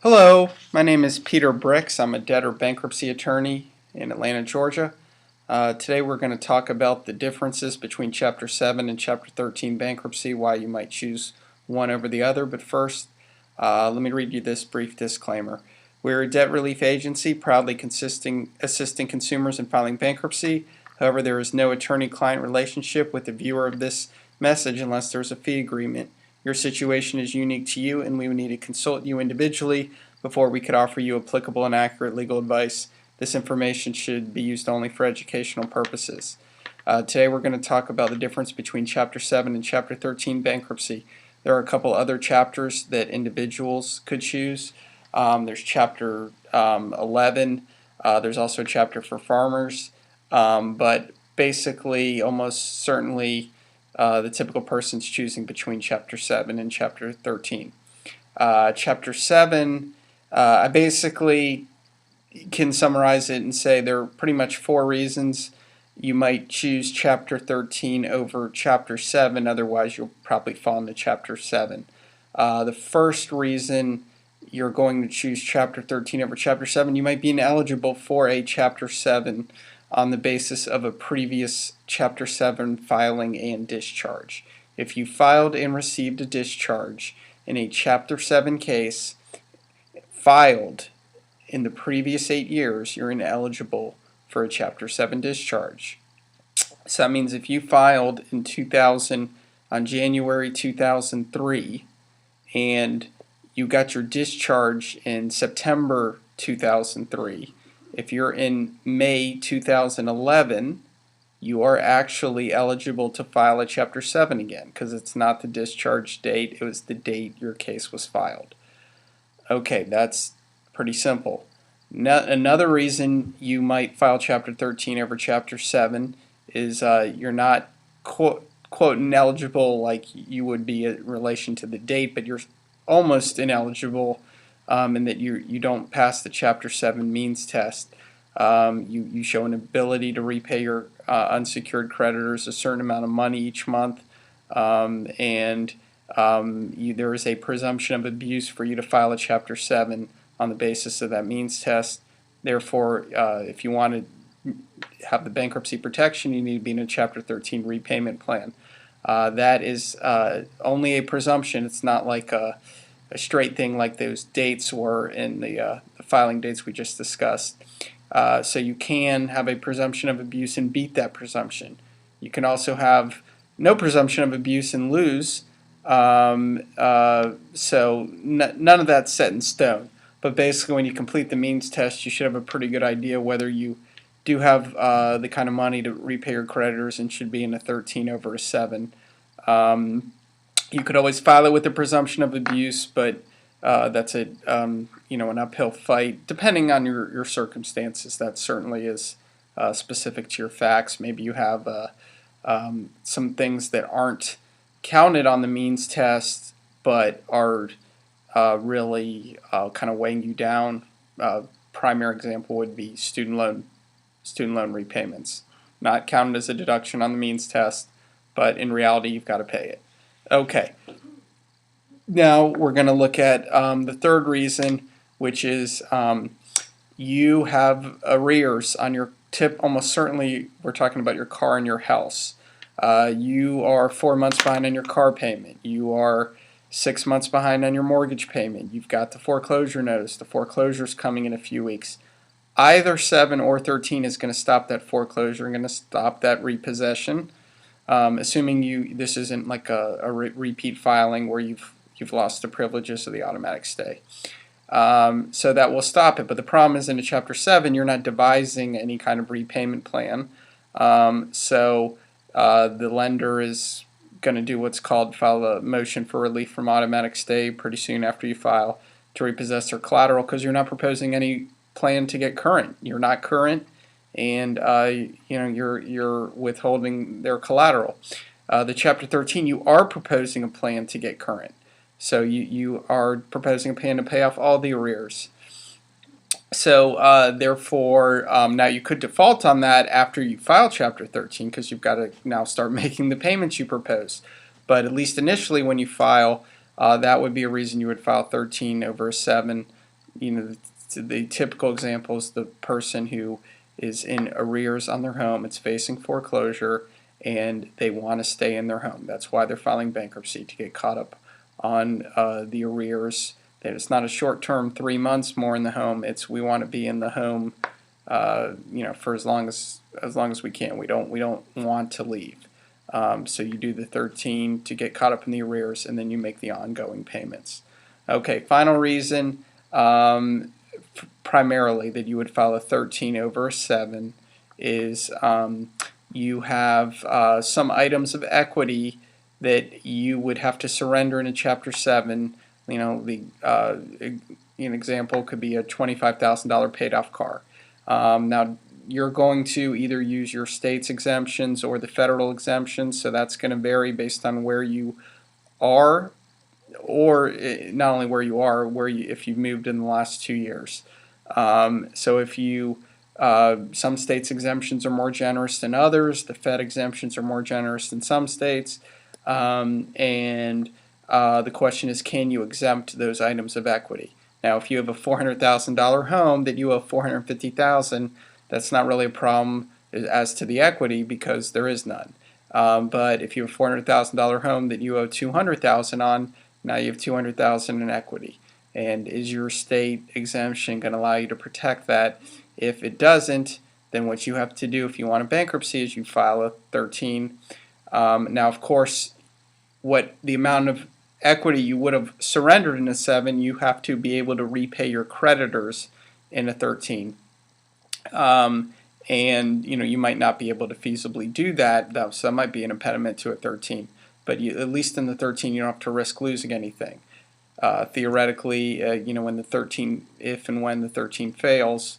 Hello, my name is Peter Bricks. I'm a debtor bankruptcy attorney in Atlanta, Georgia. Today we're going to talk about the differences between Chapter 7 and Chapter 13 bankruptcy, why you might choose one over the other. But first, let me read you this brief disclaimer. We're a debt relief agency proudly assisting consumers in filing bankruptcy. However, there is no attorney-client relationship with the viewer of this message unless there is a fee agreement. Your situation is unique to you, and we would need to consult you individually before we could offer you applicable and accurate legal advice. This information should be used only for educational purposes. Today we're going to talk about the difference between Chapter 7 and Chapter 13 bankruptcy. There are a couple other chapters that individuals could choose. There's Chapter 11. There's also a chapter for farmers. But basically, almost certainly, the typical person's choosing between Chapter 7 and Chapter 13. Chapter 7, I basically can summarize it and say there are pretty much four reasons you might choose Chapter 13 over Chapter 7, otherwise you'll probably fall into Chapter 7. The first reason you're going to choose Chapter 13 over Chapter 7, you might be ineligible for a Chapter 7 on the basis of a previous Chapter 7 filing and discharge. If you filed and received a discharge in a Chapter 7 case filed in the previous 8 years, you're ineligible for a Chapter 7 discharge. So that means if you filed in 2000 on January 2003 and you got your discharge in September 2003, if you're in May 2011, you are actually eligible to file a Chapter 7 again because it's not the discharge date, it was the date your case was filed. Okay, that's pretty simple. Another reason you might file Chapter 13 over Chapter 7 is you're not quote ineligible like you would be in relation to the date, but you're almost ineligible in that you don't pass the Chapter 7 means test. You show an ability to repay your unsecured creditors a certain amount of money each month, and there is a presumption of abuse for you to file a Chapter 7 on the basis of that means test. Therefore, if you want to have the bankruptcy protection, you need to be in a Chapter 13 repayment plan. That is only a presumption. It's not like a straight thing like those dates were in the filing dates we just discussed. So you can have a presumption of abuse and beat that presumption. You can also have no presumption of abuse and lose. So none of that's set in stone. But basically, when you complete the means test, you should have a pretty good idea whether you do have the kind of money to repay your creditors and should be in a 13 over a 7. You could always file it with the presumption of abuse, but that's an uphill fight depending on your circumstances. That certainly is specific to your facts. Maybe you have some things that aren't counted on the means test, but are really kind of weighing you down. Primary example would be student loan repayments, not counted as a deduction on the means test, but in reality you've got to pay it. Okay. Now we're going to look at the third reason, which is you have arrears on your tip. Almost certainly we're talking about your car and your house. You are 4 months behind on your car payment. You are 6 months behind on your mortgage payment. You've got the foreclosure notice. The foreclosure is coming in a few weeks. Either 7 or 13 is going to stop that foreclosure and going to stop that repossession. Assuming this isn't like a repeat filing where you've lost the privileges of the automatic stay. So that will stop it. But the problem is in a Chapter 7, you're not devising any kind of repayment plan. So the lender is going to do what's called file a motion for relief from automatic stay pretty soon after you file to repossess their collateral because you're not proposing any plan to get current. You're not current, and you're withholding their collateral. The Chapter 13, you are proposing a plan to get current. So you are proposing a plan to pay off all the arrears. So therefore, now you could default on that after you file Chapter 13 because you've got to now start making the payments you propose. But at least initially when you file, that would be a reason you would file 13 over 7 the typical example is the person who is in arrears on their home, it's facing foreclosure, and they want to stay in their home. That's why they're filing bankruptcy, to get caught up on the arrears. That it's not a short-term 3 months more in the home. It's we want to be in the home, for as long as we can. We don't want to leave. So you do the 13 to get caught up in the arrears, and then you make the ongoing payments. Okay, final reason, primarily that you would file a 13 over a 7 is you have some items of equity that you would have to surrender in a Chapter 7. An example could be a $25,000 paid off car. Now, you're going to either use your state's exemptions or the federal exemptions, so that's going to vary based on where you are, or not only where you are, if you've moved in the last 2 years. So if you some states' exemptions are more generous than others. The Fed exemptions are more generous than some states, and the question is, can you exempt those items of equity? Now, if you have a $400,000 home that you owe $450,000, that's not really a problem as to the equity because there is none. But if you have a $400,000 home that you owe $200,000 on, now you have $200,000 in equity. And is your state exemption going to allow you to protect that? If it doesn't, then what you have to do if you want a bankruptcy is you file a 13. Now, of course, what the amount of equity you would have surrendered in a 7, you have to be able to repay your creditors in a 13. And you might not be able to feasibly do that, so that might be an impediment to a 13. But at least in the 13, you don't have to risk losing anything. Theoretically, when the 13, if and when the 13 fails,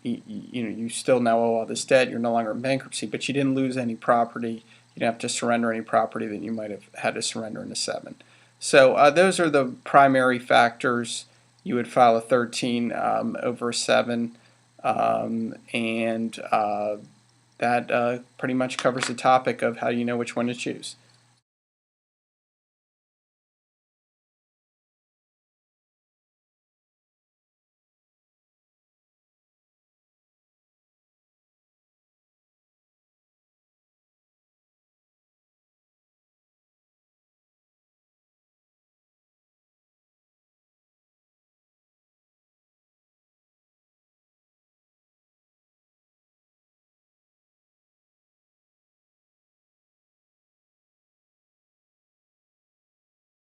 you still now owe all this debt. You're no longer in bankruptcy, but you didn't lose any property. You didn't have to surrender any property that you might have had to surrender in a 7. So those are the primary factors. You would file a 13 over a 7, and that pretty much covers the topic of how you know which one to choose.